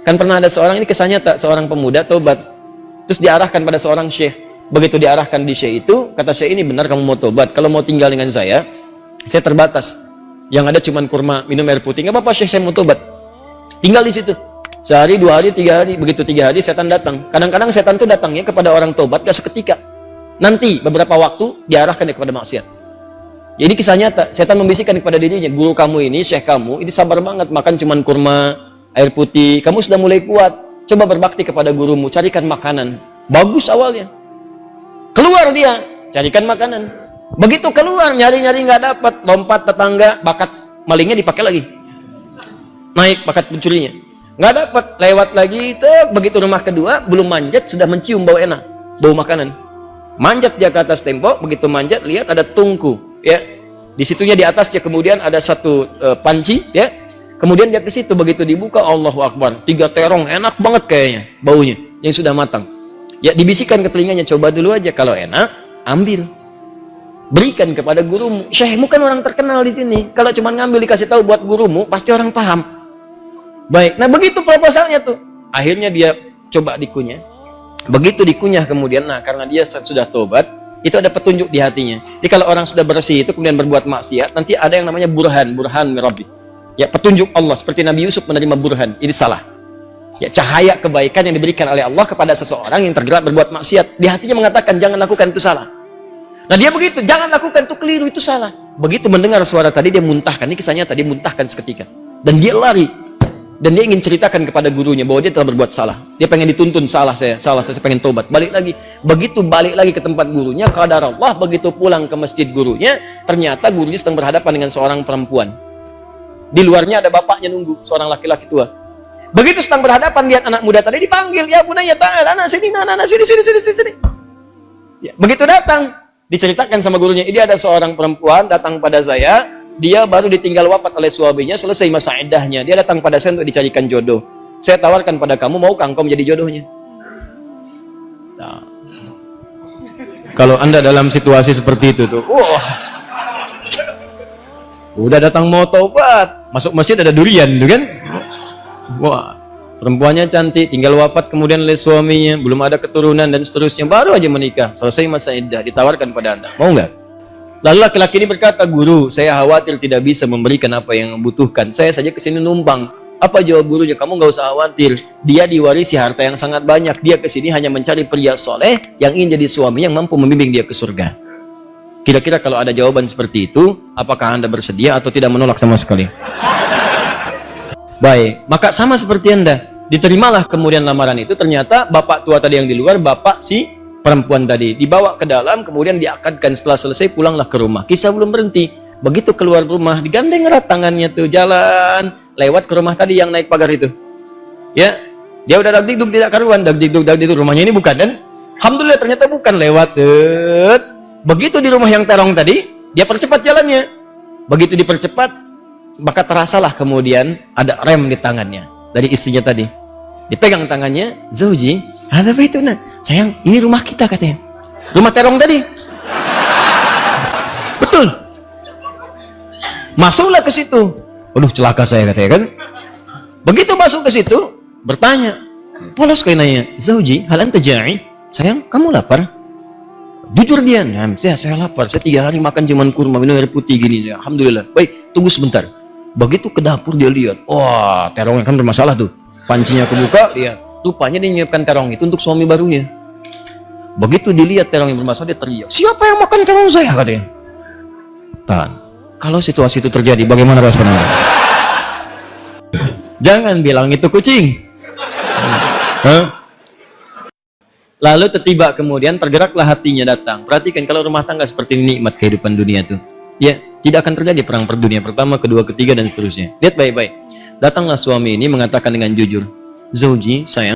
Kan pernah ada seorang, ini kisah nyata, seorang pemuda tobat, terus diarahkan pada seorang syekh. Begitu diarahkan di syekh itu, kata syekh, ini benar kamu mau tobat, kalau mau tinggal dengan saya terbatas, yang ada cuman kurma, minum air putih. Nggak apa-apa syekh, saya mau tobat, tinggal di situ sehari, 2 hari, 3 hari. Begitu 3 hari setan datang. Kadang-kadang setan itu datangnya kepada orang tobat gak seketika, nanti beberapa waktu diarahkan dia kepada maksiat. Jadi kisah nyata, setan membisikkan kepada dirinya, guru kamu ini, syekh kamu ini sabar banget, makan cuman kurma, air putih, kamu sudah mulai kuat, coba berbakti kepada gurumu, carikan makanan. Bagus awalnya, keluar dia carikan makanan. Begitu keluar nyari-nyari nggak dapat, lompat tetangga, bakat malingnya dipakai lagi, naik bakat pencurinya, nggak dapat, lewat lagi. Begitu rumah kedua, belum manjat sudah mencium bau enak, bau makanan. Manjat dia ke atas tembok, begitu manjat lihat ada tungku, ya, di situnya di atasnya kemudian ada satu panci, ya. Kemudian dia ke situ, begitu dibuka, Allahu Akbar, 3 terong, enak banget kayaknya baunya, yang sudah matang. Ya, dibisikkan ke telinganya, coba dulu aja, kalau enak ambil, berikan kepada gurumu. Syekhmu kan orang terkenal di sini, kalau cuma ngambil dikasih tahu buat gurumu, pasti orang paham. Baik, nah begitu proposalnya tuh. Akhirnya dia coba dikunyah. Begitu dikunyah kemudian, nah karena dia sudah tobat, itu ada petunjuk di hatinya. Jadi kalau orang sudah bersih itu kemudian berbuat maksiat, nanti ada yang namanya burhan mirabbi. Ya, petunjuk Allah, seperti Nabi Yusuf menerima burhan, ini salah. Ya, cahaya kebaikan yang diberikan oleh Allah kepada seseorang yang tergerak berbuat maksiat, di hatinya mengatakan jangan lakukan, itu salah. Nah dia begitu, jangan lakukan, itu keliru, itu salah. Begitu mendengar suara tadi, dia muntahkan. Ini kisahnya tadi, muntahkan seketika, dan dia lari, dan dia ingin ceritakan kepada gurunya bahwa dia telah berbuat salah. Dia pengen dituntun, salah saya pengen tobat. Balik lagi, begitu balik lagi ke tempat gurunya, qadar Allah, begitu pulang ke masjid gurunya, ternyata gurunya sedang berhadapan dengan seorang perempuan. Di luarnya ada bapaknya nunggu, seorang laki-laki tua. Begitu sedang berhadapan, lihat anak muda tadi, dipanggil, ya bunaya ta'al, anak sini, sini. Ya, begitu datang, diceritakan sama gurunya, ini ada seorang perempuan datang pada saya, dia baru ditinggal wafat oleh suaminya, selesai masa iddahnya, dia datang pada saya untuk dicarikan jodoh. Saya tawarkan pada kamu, maukah engkau menjadi jodohnya? Nah, kalau anda dalam situasi seperti itu tuh, udah datang mau tobat, masuk masjid ada durian tuh kan. Wah, perempuannya cantik, tinggal wafat kemudian oleh suaminya, belum ada keturunan dan seterusnya, baru aja menikah, selesai masa iddah, ditawarkan pada anda, mau nggak? Lalu laki-laki ini berkata, guru, saya khawatir tidak bisa memberikan apa yang membutuhkan, saya saja kesini numpang. Apa jawab gurunya? Kamu nggak usah khawatir, dia diwarisi harta yang sangat banyak, dia kesini hanya mencari pria soleh yang ingin jadi suami yang mampu membimbing dia ke surga. Kira-kira kalau ada jawaban seperti itu, apakah anda bersedia atau tidak menolak sama sekali? Baik, maka sama seperti anda, diterimalah kemudian lamaran itu. Ternyata bapak tua tadi yang di luar, bapak si perempuan tadi, dibawa ke dalam, kemudian diakadkan. Setelah selesai pulanglah ke rumah. Kisah belum berhenti, begitu keluar rumah, digandeng erat tangannya tuh, jalan lewat ke rumah tadi yang naik pagar itu. Ya, dia udah dagdikduk tidak karuan, dagdikduk, rumahnya ini bukan, dan alhamdulillah ternyata bukan, lewat. Begitu di rumah yang terong tadi, dia percepat jalannya. Begitu dipercepat, maka terasalah kemudian ada rem di tangannya dari istrinya tadi. Dipegang tangannya, zauji, ada apa itu nak? Sayang, ini rumah kita katanya. Rumah terong tadi. Betul. Masuklah ke situ. Waduh, celaka saya katanya kan. Begitu masuk ke situ, bertanya, polos kayak nanya, zauji, hal anta ja'i? Sayang, kamu lapar? Jujur dia, saya lapar, saya 3 hari makan cuman kurma, minum air putih gini, alhamdulillah. Baik, tunggu sebentar. Begitu ke dapur dia lihat, wah, terongnya kan bermasalah tuh. Pancinya kebuka, lihat, rupanya dia menyiapkan terong itu untuk suami barunya. Begitu dilihat terong yang bermasalah, dia teriak, siapa yang makan terong saya katanya. Tahan. Kalau situasi itu terjadi, bagaimana respon Anda? Jangan bilang itu kucing. Lalu tiba kemudian tergeraklah hatinya datang. Perhatikan kalau rumah tangga seperti ini, nikmat kehidupan dunia tuh. Ya, tidak akan terjadi perang per dunia pertama, kedua, ketiga dan seterusnya. Lihat baik-baik. Datanglah suami ini mengatakan dengan jujur, zauji, sayang,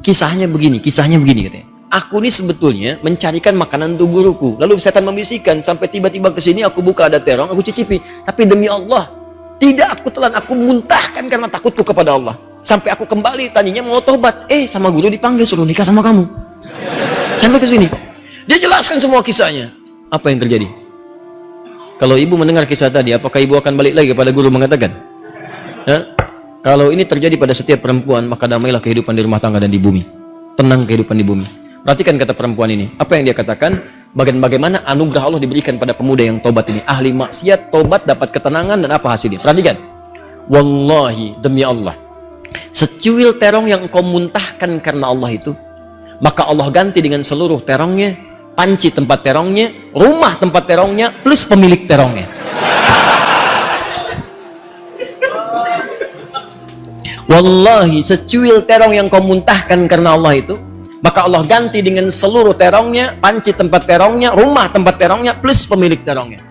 kisahnya begini katanya. Aku ini sebetulnya mencarikan makanan untuk guruku. Lalu setan membisikkan sampai tiba-tiba ke sini, aku buka ada terong, aku cicipi. Tapi demi Allah, tidak aku telan, aku muntahkan karena takutku kepada Allah. Sampai aku kembali tadinya mau tobat, sama guru dipanggil suruh nikah sama kamu. Sampai ke sini, dia jelaskan semua kisahnya. Apa yang terjadi? Kalau ibu mendengar kisah tadi, apakah ibu akan balik lagi kepada guru mengatakan? Ya? Kalau ini terjadi pada setiap perempuan, maka damailah kehidupan di rumah tangga dan di bumi. Tenang kehidupan di bumi. Perhatikan kata perempuan ini. Apa yang dia katakan? Bagaimana anugerah Allah diberikan pada pemuda yang tobat ini. Ahli maksiat, tobat, dapat ketenangan, dan apa hasilnya? Perhatikan. Wallahi, demi Allah. Secuil terong yang engkau muntahkan karena Allah itu, maka Allah ganti dengan seluruh terongnya, panci tempat terongnya, rumah tempat terongnya, plus pemilik terongnya. Wallahi, secuil terong yang kau muntahkan karena Allah itu, maka Allah ganti dengan seluruh terongnya, panci tempat terongnya, rumah tempat terongnya, plus pemilik terongnya.